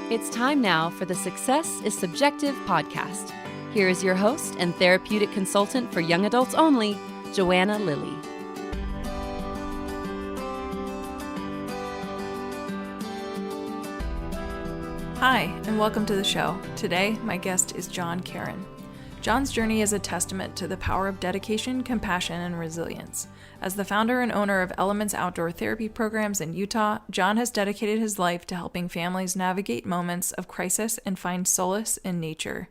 It's time now for the Success is Subjective podcast. Here is your host and therapeutic consultant for young adults only, Joanna Lilley. Hi, and welcome to the show. Today, my guest is John Karren. John's journey is a testament to the power of dedication, compassion, and resilience. As the founder and owner of Elements Outdoor Therapy Programs in Utah, John has dedicated his life to helping families navigate moments of crisis and find solace in nature.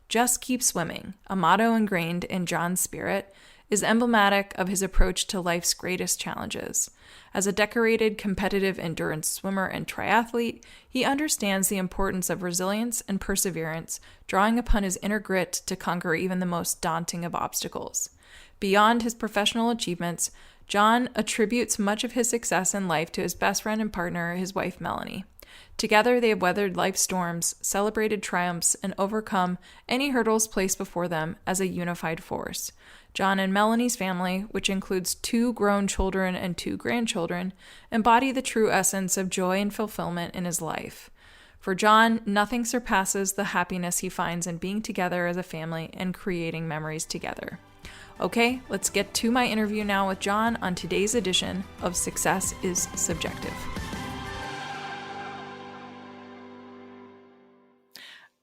Just keep swimming, a motto ingrained in John's spirit, is emblematic of his approach to life's greatest challenges. As a decorated competitive endurance swimmer and triathlete, he understands the importance of resilience and perseverance, drawing upon his inner grit to conquer even the most daunting of obstacles. Beyond his professional achievements, John attributes much of his success in life to his best friend and partner, his wife Melanie. Together, they have weathered life's storms, celebrated triumphs, and overcome any hurdles placed before them as a unified force. John and Melanie's family, which includes 2 grown children and 2 grandchildren, embody the true essence of joy and fulfillment in his life. For John, nothing surpasses the happiness he finds in being together as a family and creating memories together. Okay, let's get to my interview now with John on today's edition of Success is Subjective.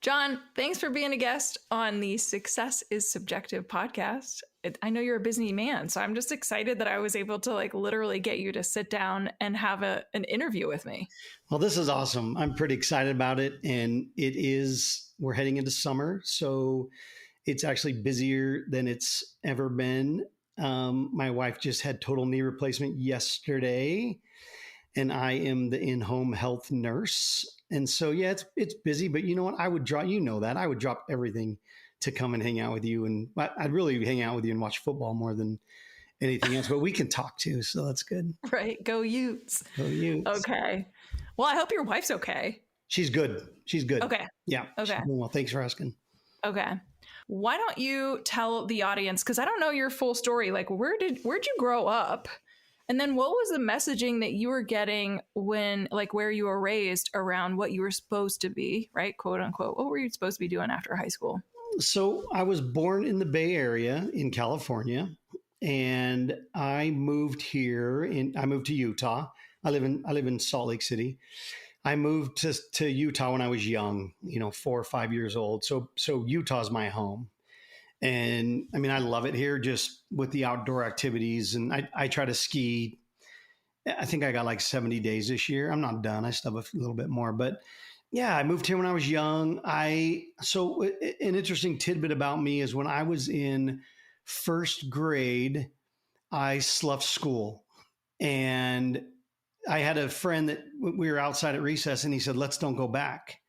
John, thanks for being a guest on the Success is Subjective podcast. I know you're a busy man, so I'm just excited that I was able to literally get you to sit down and have an interview with me. Well, this is awesome. I'm pretty excited about it. And we're heading into summer, so it's actually busier than it's ever been. My wife just had total knee replacement yesterday, and I am the in-home health nurse. And so, yeah, it's busy, but you know what? I would drop everything to come and hang out with you. And I'd really hang out with you and watch football more than anything else, but we can talk too. So that's good. Right. Go Utes. Go Utes. Okay. Well, I hope your wife's okay. She's good. Okay. Yeah. Okay. Well, thanks for asking. Okay. Why don't you tell the audience, because I don't know your full story. Where'd you grow up? And then what was the messaging that you were getting when, where you were raised around what you were supposed to be, right? Quote unquote. What were you supposed to be doing after high school? So I was born in the Bay Area in California, and I moved to Utah. I live in Salt Lake City. I moved to Utah when I was young, 4 or 5 years old. So Utah's my home. And I mean, I love it here just with the outdoor activities. And I try to ski. I think I got 70 days this year. I'm not done. I still have a little bit more, but yeah, I moved here when I was young. So an interesting tidbit about me is when I was in first grade, I sloughed school, and I had a friend that we were outside at recess, and he said, "Let's don't go back."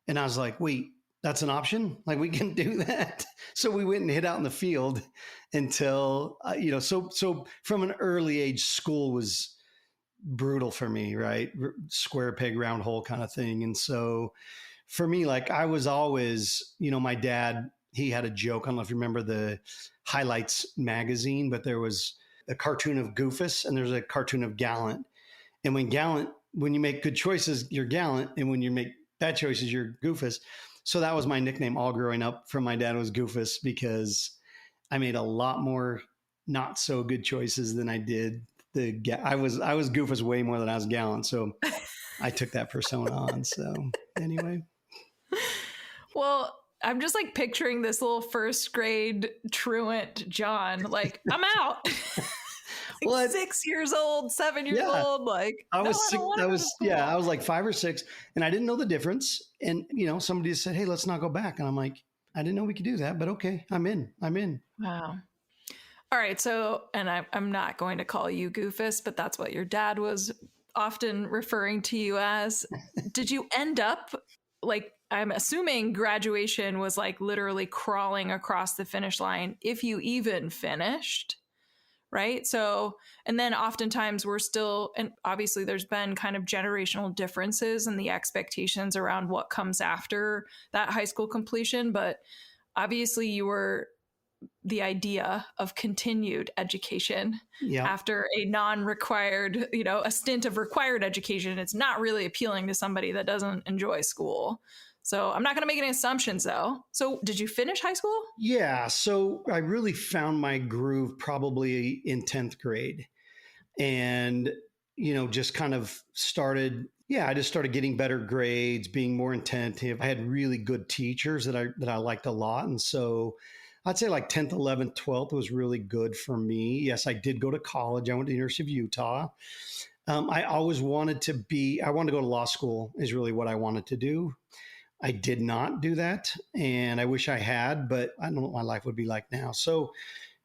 And I was like, "Wait, that's an option? We can do that?" So we went and hid out in the field until, so from an early age, school was brutal for me, right? Square peg, round hole kind of thing. And so for me, I was always, my dad, he had a joke. I don't know if you remember the Highlights magazine, but there was a cartoon of Goofus and there's a cartoon of Gallant. And when you make good choices, you're Gallant. And when you make bad choices, you're Goofus. So that was my nickname all growing up from my dad, was Goofus, because I made a lot more not so good choices than I did. I was Goofus way more than I was Gallant. So I took that persona on. So anyway. Well, I'm just picturing this little first grade truant John, I'm out. 6 years old, 7 years old. I was 5 or 6, and I didn't know the difference. And, somebody just said, "Hey, let's not go back." And I'm like, I didn't know we could do that, but okay, I'm in. Wow. All right. So, and I'm not going to call you Goofus, but that's what your dad was often referring to you as. Did you end up I'm assuming graduation was literally crawling across the finish line, if you even finished, right? So, and then oftentimes we're still, and obviously there's been kind of generational differences in the expectations around what comes after that high school completion, but obviously you were the idea of continued education after a non-required, a stint of required education. It's not really appealing to somebody that doesn't enjoy school. So I'm not going to make any assumptions though. So did you finish high school? Yeah. So I really found my groove probably in 10th grade and, just kind of started. Yeah, I just started getting better grades, being more attentive. I had really good teachers that I liked a lot. And so I'd say like 10th, 11th, 12th was really good for me. Yes, I did go to college. I went to the University of Utah. I always wanted to go to law school is really what I wanted to do. I did not do that. And I wish I had, but I don't know what my life would be like now. So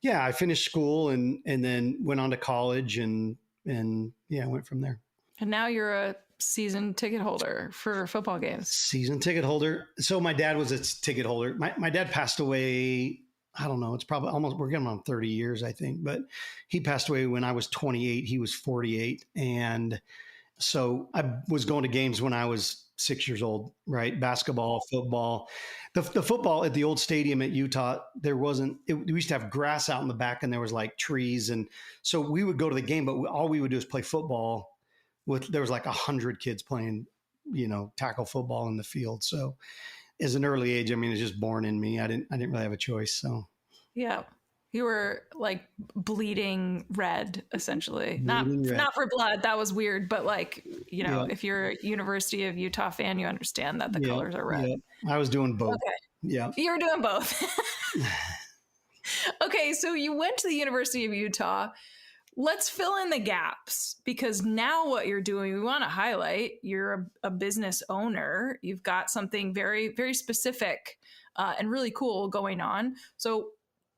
yeah, I finished school and then went on to college and went from there. And now you're a season ticket holder for football games. Season ticket holder. So my dad was a ticket holder. My dad passed away. I don't know. It's probably we're getting on 30 years, I think, but he passed away when I was 28. He was 48. And so I was going to games when I was 6 years old, right? Basketball, football. The football at the old stadium at Utah, we used to have grass out in the back and there was like trees. And so we would go to the game, but all we would do is play football. There was like 100 kids playing, tackle football in the field. So as an early age, it's just born in me. I didn't really have a choice. So yeah, you were like bleeding red, essentially. Not for blood. That was weird. But if you're a University of Utah fan, you understand that the colors are red. Yeah. I was doing both. Okay. Yeah. You were doing both. Okay. So you went to the University of Utah. Let's fill in the gaps because now what you're doing, we want to highlight you're a business owner. You've got something very, very specific and really cool going on. So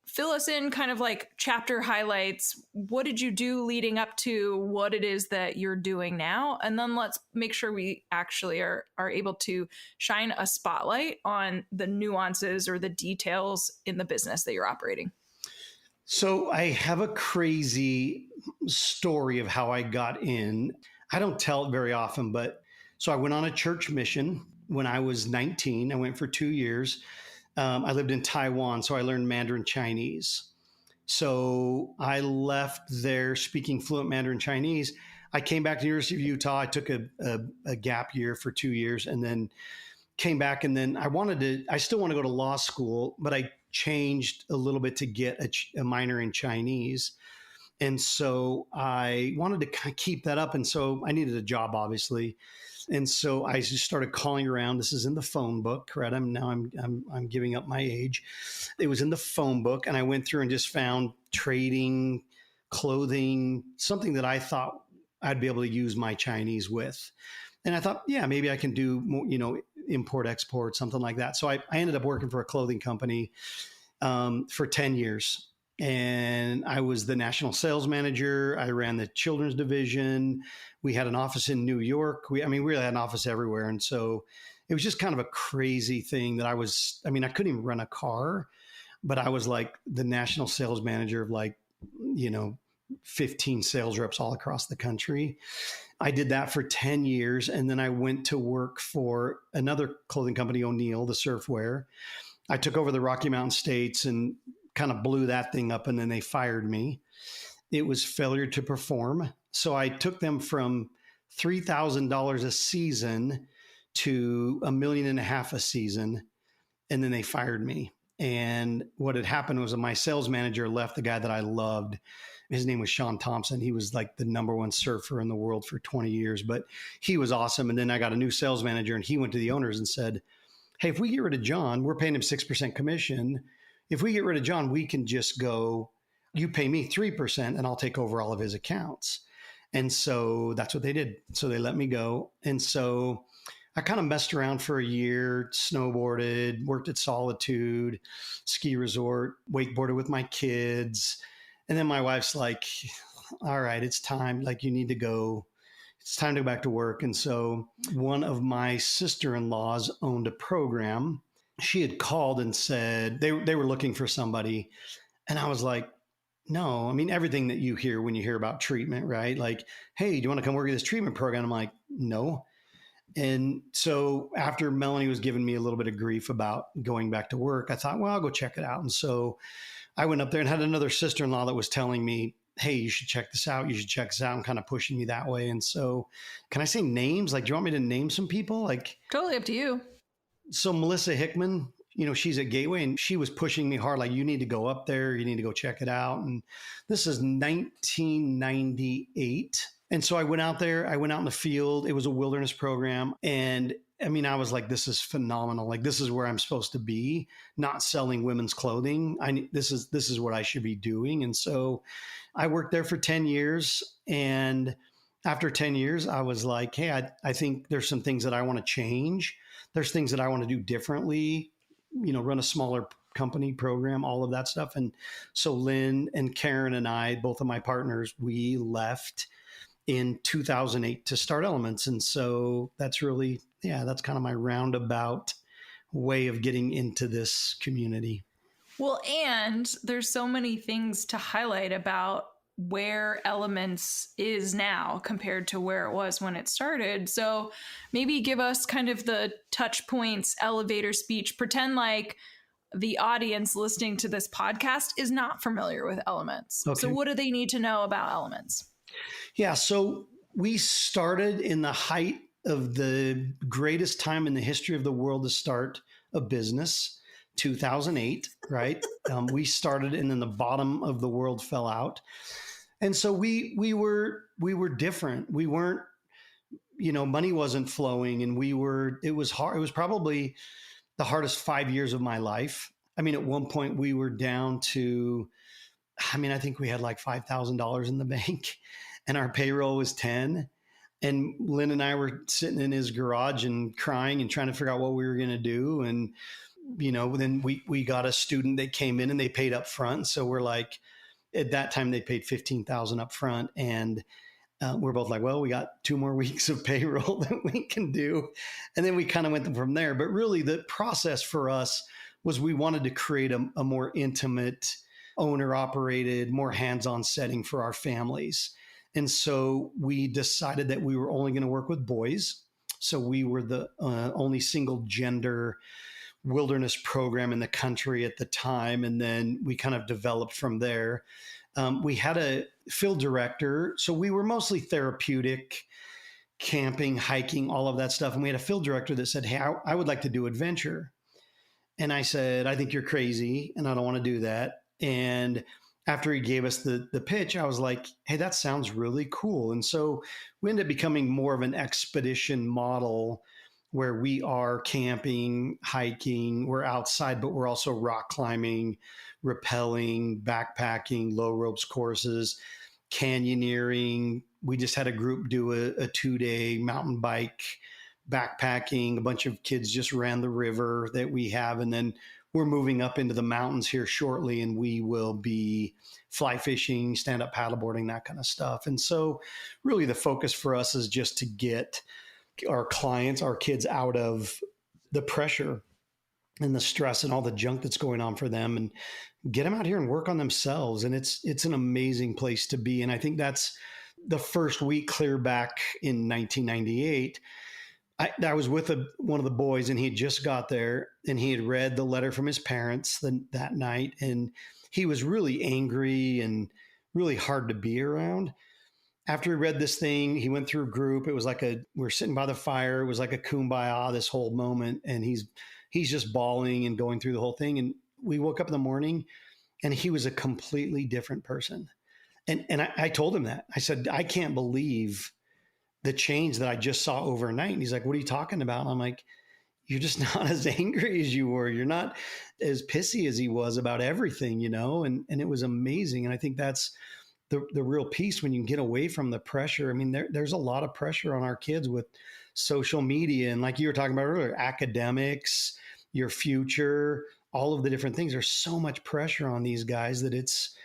fill us in kind of like chapter highlights. What did you do leading up to what it is that you're doing now? And then let's make sure we actually are able to shine a spotlight on the nuances or the details in the business that you're operating. So I have a crazy story of how I got in. I don't tell it very often, but so I went on a church mission when I was 19. I went for 2 years. I lived in Taiwan, so I learned Mandarin Chinese. So I left there speaking fluent Mandarin Chinese. I came back to the University of Utah. I took a gap year for 2 years and then came back. And then I still want to go to law school, but I changed a little bit to get a minor in Chinese. And so I wanted to keep that up. And so I needed a job, obviously. And so I just started calling around. This is in the phone book, right? I'm giving up my age. It was in the phone book. And I went through and just found trading, clothing, something that I thought I'd be able to use my Chinese with. And I thought, yeah, maybe I can do more, import, export, something like that. So I ended up working for a clothing company for 10 years. And I was the national sales manager. I ran the children's division. We had an office in New York. We really had an office everywhere. And so it was just kind of a crazy thing that I couldn't even run a car, but I was like the national sales manager of 15 sales reps all across the country. I did that for 10 years. And then I went to work for another clothing company, O'Neill, the surfwear. I took over the Rocky Mountain States and kind of blew that thing up. And then they fired me. It was failure to perform. So I took them from $3,000 a season to $1.5 million a season. And then they fired me. And what had happened was my sales manager left, the guy that I loved. His name was Sean Thompson. He was like the number one surfer in the world for 20 years, but he was awesome. And then I got a new sales manager and he went to the owners and said, hey, if we get rid of John, we're paying him 6% commission. If we get rid of John, we can just go, you pay me 3% and I'll take over all of his accounts. And so that's what they did. So they let me go. And so I kind of messed around for a year, snowboarded, worked at Solitude, ski resort, wakeboarded with my kids. And then my wife's like, all right, it's time. Like, you need to go. It's time to go back to work. And so one of my sister-in-laws owned a program. She had called and said they were looking for somebody. And I was like, no, everything that you hear when you hear about treatment, right? Like, hey, do you want to come work at this treatment program? I'm like, no. And so after Melanie was giving me a little bit of grief about going back to work, I thought, well, I'll go check it out. And so I went up there and had another sister-in-law that was telling me, hey, you should check this out. You should check this out, and kind of pushing me that way. And so can I say names? Like, do you want me to name some people? Like, Totally up to you. so Melissa Hickman, she's at Gateway, and she was pushing me hard. Like, you need to go up there. You need to go check it out. And this is 1998. And so I went out there. I went out in the field. It was a wilderness program. And I mean, I was like, this is phenomenal. Like, this is where I'm supposed to be, not selling women's clothing. This is what I should be doing. And so I worked there for 10 years. And after 10 years, I was like, hey, I think there's some things that I want to change. There's things that I want to do differently, run a smaller company, program, all of that stuff. And so Lynn and Karen and I, both of my partners, we left in 2008 to start Elements. And so that's really, that's kind of my roundabout way of getting into this community. Well, and there's so many things to highlight about where Elements is now compared to where it was when it started. So maybe give us kind of the touch points, elevator speech, pretend like the audience listening to this podcast is not familiar with Elements. Okay. So what do they need to know about Elements? Yeah. So we started in the height of the greatest time in the history of the world to start a business, 2008, right? We started and then the bottom of the world fell out. And so we were different. We weren't, money wasn't flowing, and it was hard. It was probably the hardest 5 years of my life. I mean, at one point we were down to, I think we had like $5,000 in the bank and our payroll was 10. And Lynn and I were sitting in his garage and crying and trying to figure out what we were going to do. And, then we got a student that came in and they paid up front. So we're like, at that time they paid $15,000 up front. And we're both like, well, we got 2 more weeks of payroll that we can do. And then we kind of went from there. But really the process for us was we wanted to create a more intimate, owner operated, more hands-on setting for our families. And so we decided that we were only going to work with boys. So we were the only single gender wilderness program in the country at the time. And then we kind of developed from there. We had a field director. So we were mostly therapeutic, camping, hiking, all of that stuff. And we had a field director that said, hey, I would like to do adventure. And I said, I think you're crazy and I don't want to do that. And after he gave us the pitch, I was like, hey, that sounds really cool. And so we ended up becoming more of an expedition model where we are camping, hiking, we're outside, but we're also rock climbing, rappelling, backpacking, low ropes courses, canyoneering. We just had a group do a 2-day mountain bike, backpacking. A bunch of kids just ran the river that we have. And then we're moving up into the mountains here shortly, and we will be fly fishing, stand-up paddleboarding, that kind of stuff. And so really the focus for us is just to get our clients, our kids out of the pressure and the stress and all the junk that's going on for them, and get them out here and work on themselves. And it's an amazing place to be. And I think that's the first week clear back in 1998. I was with one of the boys, and he had just got there, and he had read the letter from his parents that night. And he was really angry and really hard to be around. After he read this thing, he went through a group. It was like we're sitting by the fire. It was like a kumbaya, this whole moment. And he's just bawling and going through the whole thing. And we woke up in the morning and he was a completely different person. And I told him that. I said, I can't believe the change that I just saw overnight. And he's like, what are you talking about? And I'm like, you're just not as angry as you were. You're not as pissy as he was about everything, and it was amazing. And I think that's the real piece when you can get away from the pressure. I mean, there's a lot of pressure on our kids with social media. And like you were talking about earlier, academics, your future, all of the different things. There's so much pressure on these guys that it's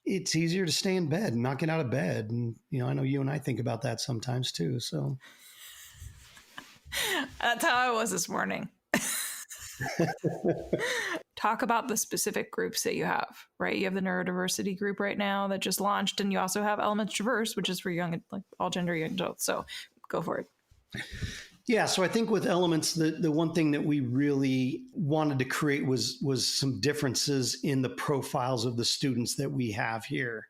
easier to stay in bed and not get out of bed. And, I know you and I think about that sometimes too. So that's how I was this morning. Talk about the specific groups that you have, right? You have the neurodiversity group right now that just launched, and you also have Elements Diverse, which is for young, like all gender young adults. So go for it. Yeah, so I think with Elements, the one thing that we really wanted to create was some differences in the profiles of the students that we have here.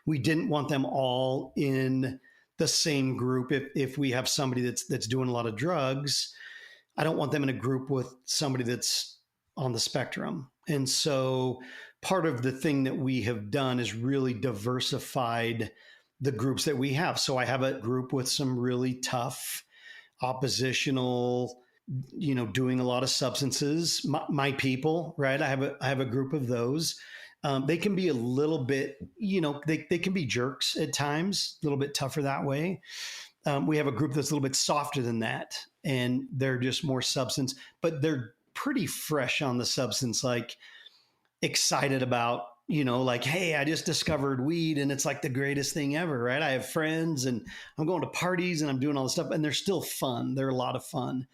We didn't want them all in the same group. If we have somebody that's doing a lot of drugs, I don't want them in a group with somebody that's on the spectrum. And so part of the thing that we have done is really diversified the groups that we have. So I have a group with some really tough oppositional, doing a lot of substances, my people, right? I have a group of those. They can be a little bit, they can be jerks at times, a little bit tougher that way. We have a group that's a little bit softer than that, and they're just more substance, but they're pretty fresh on the substance, like excited about, like, hey, I just discovered weed and it's like the greatest thing ever, right? I have friends and I'm going to parties and I'm doing all this stuff, and they're still fun. They're a lot of fun.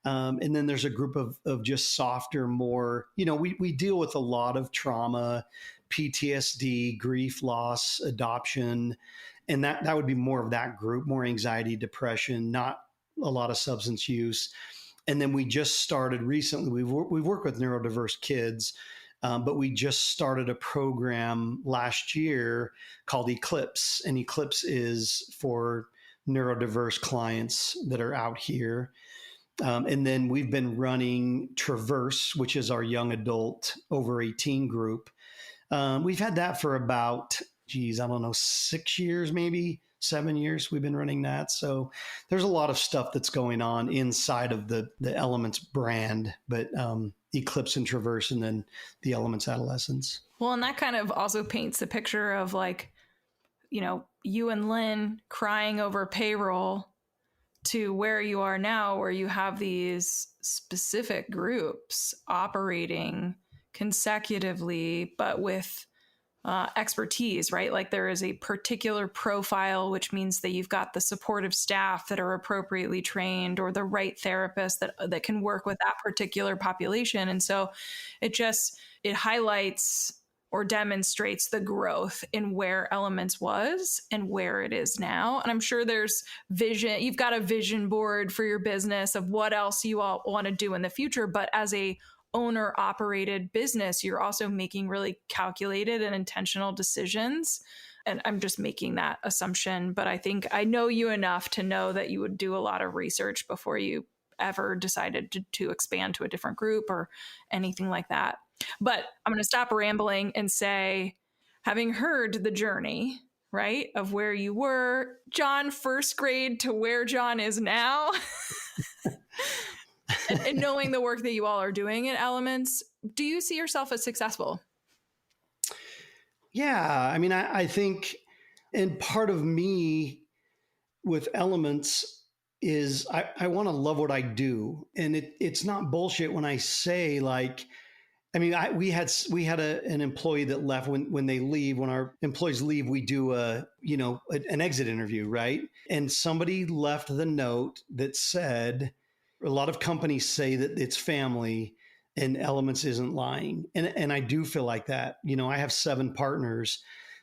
And then there's a group of just softer, more, we deal with a lot of trauma, PTSD, grief, loss, adoption. And that would be more of that group, more anxiety, depression, not a lot of substance use. And then we just started recently, we've worked with neurodiverse kids, but we just started a program last year called Eclipse. And Eclipse is for neurodiverse clients that are out here. And then we've been running Traverse, which is our young adult over 18 group. We've had that for about, I don't know, 6 years, maybe 7 years. We've been running that. So there's a lot of stuff that's going on inside of the Elements brand, but Eclipse and Traverse, and then the Elements Adolescents. Well, and that kind of also paints the picture of like, you and Lynn crying over payroll to where you are now, where you have these specific groups operating consecutively, but with expertise, right? Like there is a particular profile, which means that you've got the supportive staff that are appropriately trained, or the right therapist that can work with that particular population. And so it highlights or demonstrates the growth in where Elements was and where it is now. And I'm sure there's vision. You've got a vision board for your business of what else you all want to do in the future. But as a owner operated business, you're also making really calculated and intentional decisions. And I'm just making that assumption, but I think I know you enough to know that you would do a lot of research before you ever decided to expand to a different group or anything like that. But I'm going to stop rambling and say, having heard the journey, right, of where you were, John, first grade to where John is now, and knowing the work that you all are doing at Elements, do you see yourself as successful? Yeah. I mean, I think, and part of me with Elements is I want to love what I do. And it's not bullshit when I say, like, I mean, we had an employee that left. When they leave, when our employees leave, we do an exit interview, right? And somebody left the note that said, a lot of companies say that it's family, and Elements isn't lying. And I do feel like that. I have 7 partners,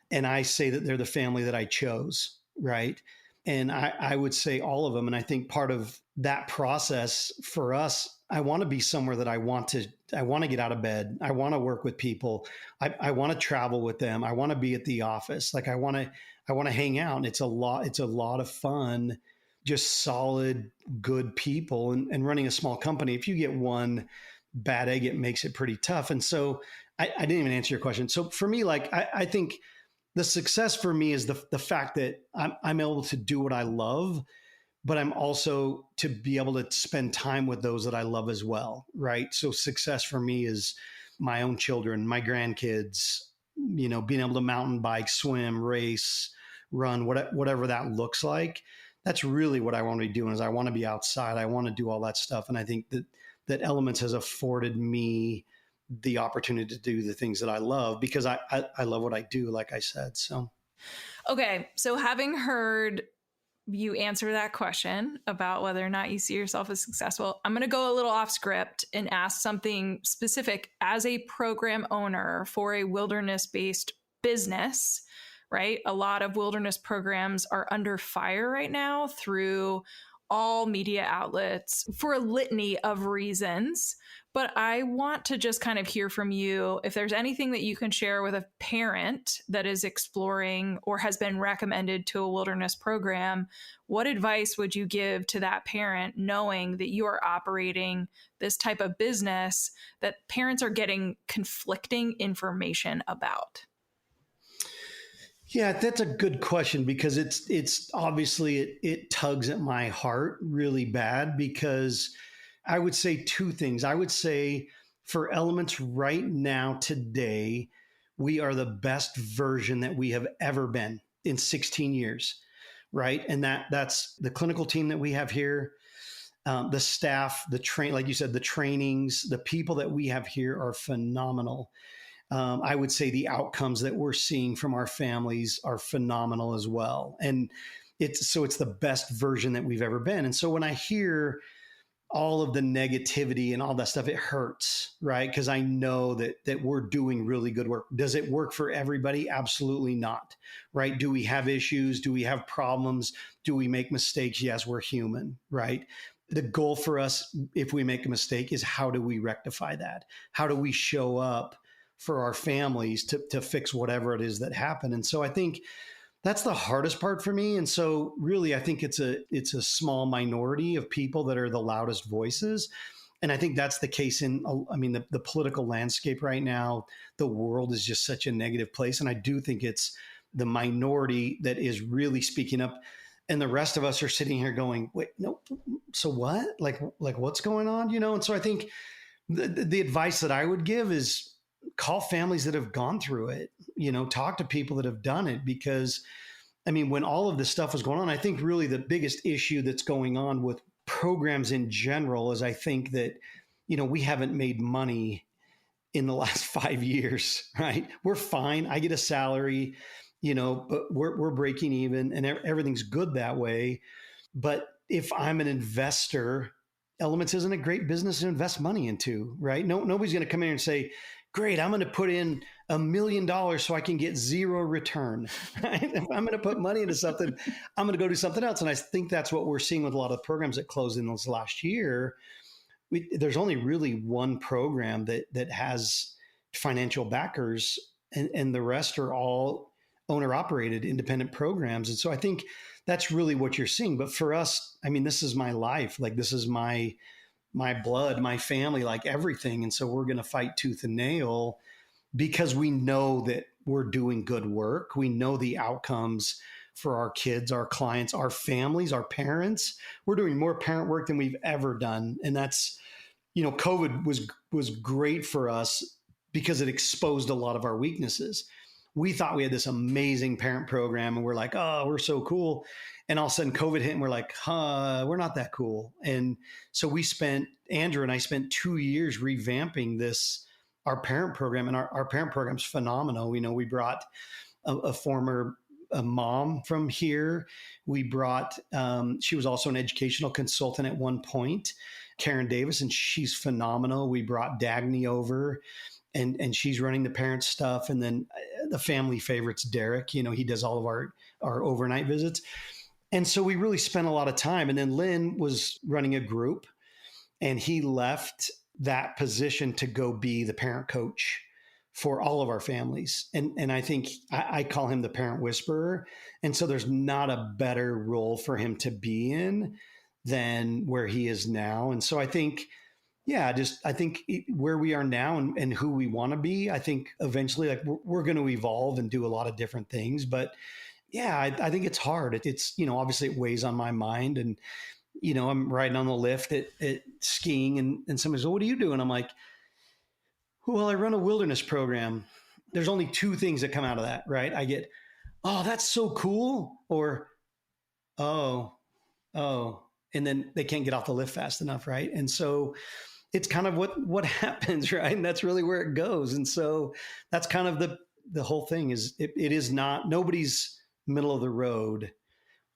and I say that they're the family that I chose, right? And I would say all of them. And I think part of that process for us, I want to be somewhere that I want to get out of bed. I want to work with people. I want to travel with them. I want to be at the office. Like I want to hang out. And it's a lot of fun, just solid, good people, and running a small company. If you get one bad egg, it makes it pretty tough. And so I didn't even answer your question. So for me, like, I think the success for me is the fact that I'm able to do what I love, but I'm also to be able to spend time with those that I love as well. Right. So success for me is my own children, my grandkids, being able to mountain bike, swim, race, run, whatever that looks like. That's really what I want to be doing. Is I want to be outside. I want to do all that stuff. And I think that Elements has afforded me the opportunity to do the things that I love, because I love what I do, like I said. So, okay. So having heard you answer that question about whether or not you see yourself as successful, I'm going to go a little off script and ask something specific. As a program owner for a wilderness-based business, right? A lot of wilderness programs are under fire right now through all media outlets for a litany of reasons. But I want to just kind of hear from you if there's anything that you can share with a parent that is exploring or has been recommended to a wilderness program. What advice would you give to that parent, knowing that you are operating this type of business that parents are getting conflicting information about? Yeah, that's a good question, because it's obviously it tugs at my heart really bad, because I would say two things. I would say for Elements right now today, we are the best version that we have ever been in 16 years, right? And that's the clinical team that we have here, the staff, like you said, the trainings, the people that we have here are phenomenal. I would say the outcomes that we're seeing from our families are phenomenal as well. And it's the best version that we've ever been. And so when I hear all of the negativity and all that stuff, it hurts, right? Because I know that we're doing really good work. Does it work for everybody? Absolutely not, right? Do we have issues? Do we have problems? Do we make mistakes? Yes, we're human, right? The goal for us, if we make a mistake, is how do we rectify that? How do we show up for our families to fix whatever it is that happened? And so I think that's the hardest part for me. And so really, I think it's a small minority of people that are the loudest voices. And I think that's the case the political landscape right now. The world is just such a negative place. And I do think it's the minority that is really speaking up. And the rest of us are sitting here going, wait, no, so what? Like what's going on? And so I think the advice that I would give is call families that have gone through it, talk to people that have done it, because when all of this stuff was going on, I think really the biggest issue that's going on with programs in general is I think that, we haven't made money in the last 5 years, right? We're fine. I get a salary, but we're breaking even and everything's good that way. But if I'm an investor, Elements isn't a great business to invest money into, right? Nobody's going to come in and say, great, I'm going to put in $1 million so I can get zero return. Right? If I'm going to put money into something, I'm going to go do something else. And I think that's what we're seeing with a lot of programs that closed in this last year. There's only really one program that has financial backers, and the rest are all owner-operated independent programs. And so I think that's really what you're seeing. But for us, this is my life. Like, this is my blood, my family, like everything. And so we're going to fight tooth and nail because we know that we're doing good work. We know the outcomes for our kids, our clients, our families, our parents. We're doing more parent work than we've ever done. And that's, COVID was great for us because it exposed a lot of our weaknesses. We thought we had this amazing parent program and we're like, oh, we're so cool. And all of a sudden COVID hit and we're like, we're not that cool. And so Andrew and I spent 2 years revamping our parent program, and our parent program's phenomenal. We brought a former mom from here. We brought, she was also an educational consultant at one point, Karen Davis, and she's phenomenal. We brought Dagny over, and she's running the parent stuff. And then the family favorites, Derek, he does all of our overnight visits. And so we really spent a lot of time. And then Lynn was running a group, and he left that position to go be the parent coach for all of our families. And I think I call him the parent whisperer. And so there's not a better role for him to be in than where he is now. And so I think, I think where we are now and who we want to be, I think eventually like we're going to evolve and do a lot of different things. But I think it's hard. It's, obviously it weighs on my mind, and, I'm riding on the lift at skiing, and somebody says, well, what do you do? And I'm like, well, I run a wilderness program. There's only two things that come out of that, right? I get, oh, that's so cool. Or, oh, and then they can't get off the lift fast enough. Right. And so it's kind of what happens, right? And that's really where it goes. And so that's kind of the whole thing is it is not, nobody's middle of the road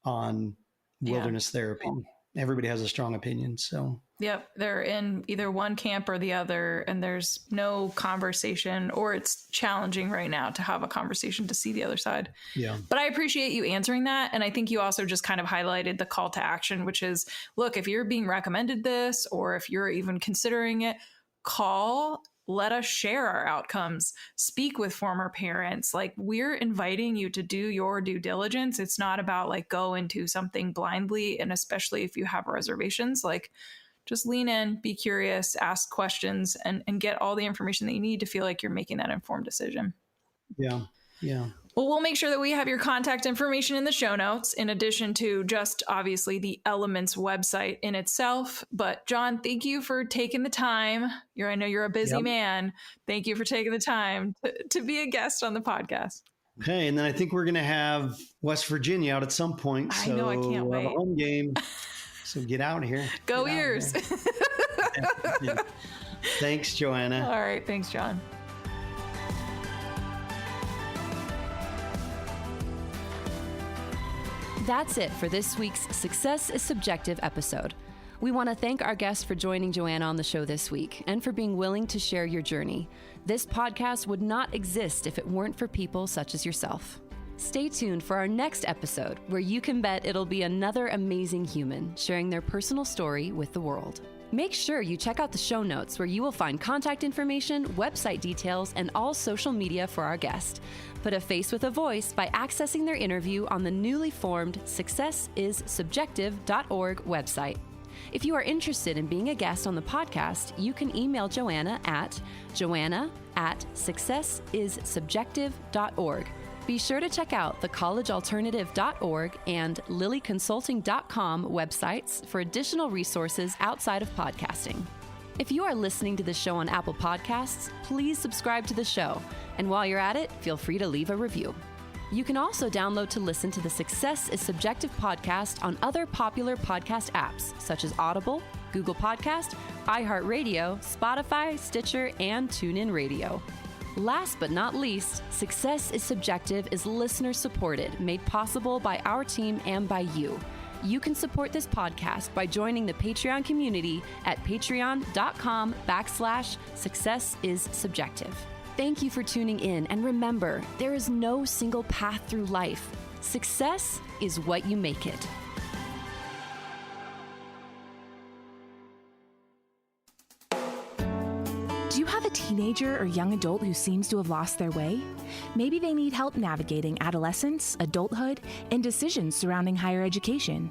on wilderness therapy. Everybody has a strong opinion. So Yep. They're in either one camp or the other, and there's no conversation, or it's challenging right now to have a conversation to see the other side. Yeah. But I appreciate you answering that. And I think you also just kind of highlighted the call to action, which is, look, if you're being recommended this, or if you're even considering it, call, let us share our outcomes, speak with former parents. Like, we're inviting you to do your due diligence. It's not about like go into something blindly. And especially if you have reservations, like, just lean in, be curious, ask questions, and get all the information that you need to feel like you're making that informed decision. Yeah. Yeah. Well, we'll make sure that we have your contact information in the show notes, in addition to just obviously the Elements website in itself. But John, thank you for taking the time. I know you're a busy man. Thank you for taking the time to be a guest on the podcast. Okay. And then I think we're going to have West Virginia out at some point. I know, I can't wait. A home game. So get out here. Go Ears. Yeah. Thanks, Joanna. All right. Thanks, John. That's it for this week's Success is Subjective episode. We want to thank our guests for joining Joanna on the show this week and for being willing to share your journey. This podcast would not exist if it weren't for people such as yourself. Stay tuned for our next episode, where you can bet it'll be another amazing human sharing their personal story with the world. Make sure you check out the show notes, where you will find contact information, website details, and all social media for our guest. Put a face with a voice by accessing their interview on the newly formed successissubjective.org website. If you are interested in being a guest on the podcast, you can email Joanna at joanna@successissubjective.org. Be sure to check out the collegealternative.org and lilyconsulting.com websites for additional resources outside of podcasting. If you are listening to the show on Apple Podcasts, please subscribe to the show. And while you're at it, feel free to leave a review. You can also download to listen to the Success is Subjective podcast on other popular podcast apps, such as Audible, Google Podcast, iHeartRadio, Spotify, Stitcher, and TuneIn Radio. Last but not least, Success is Subjective is listener-supported, made possible by our team and by you. You can support this podcast by joining the Patreon community at patreon.com/successissubjective. Thank you for tuning in, and remember, there is no single path through life. Success is what you make it. Do you have a teenager or young adult who seems to have lost their way? Maybe they need help navigating adolescence, adulthood, and decisions surrounding higher education.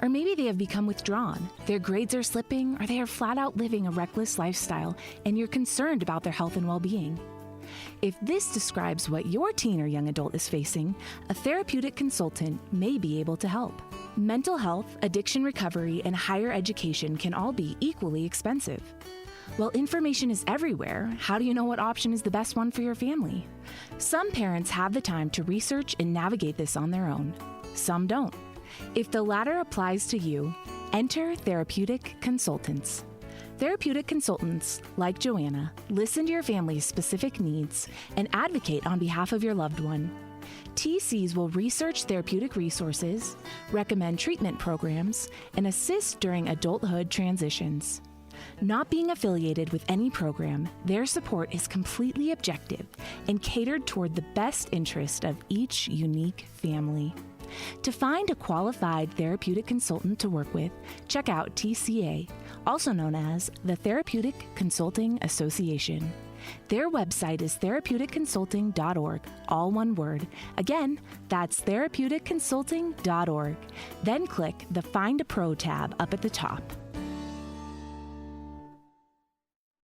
Or maybe they have become withdrawn, their grades are slipping, or they are flat out living a reckless lifestyle, and you're concerned about their health and well-being. If this describes what your teen or young adult is facing, a therapeutic consultant may be able to help. Mental health, addiction recovery, and higher education can all be equally expensive. While information is everywhere, how do you know what option is the best one for your family? Some parents have the time to research and navigate this on their own. Some don't. If the latter applies to you, enter therapeutic consultants. Therapeutic consultants, like Joanna, listen to your family's specific needs and advocate on behalf of your loved one. TCs will research therapeutic resources, recommend treatment programs, and assist during adulthood transitions. Not being affiliated with any program, their support is completely objective and catered toward the best interest of each unique family. To find a qualified therapeutic consultant to work with, check out TCA, also known as the Therapeutic Consulting Association. Their website is therapeuticconsulting.org, all one word. Again, that's therapeuticconsulting.org. Then click the Find a Pro tab up at the top.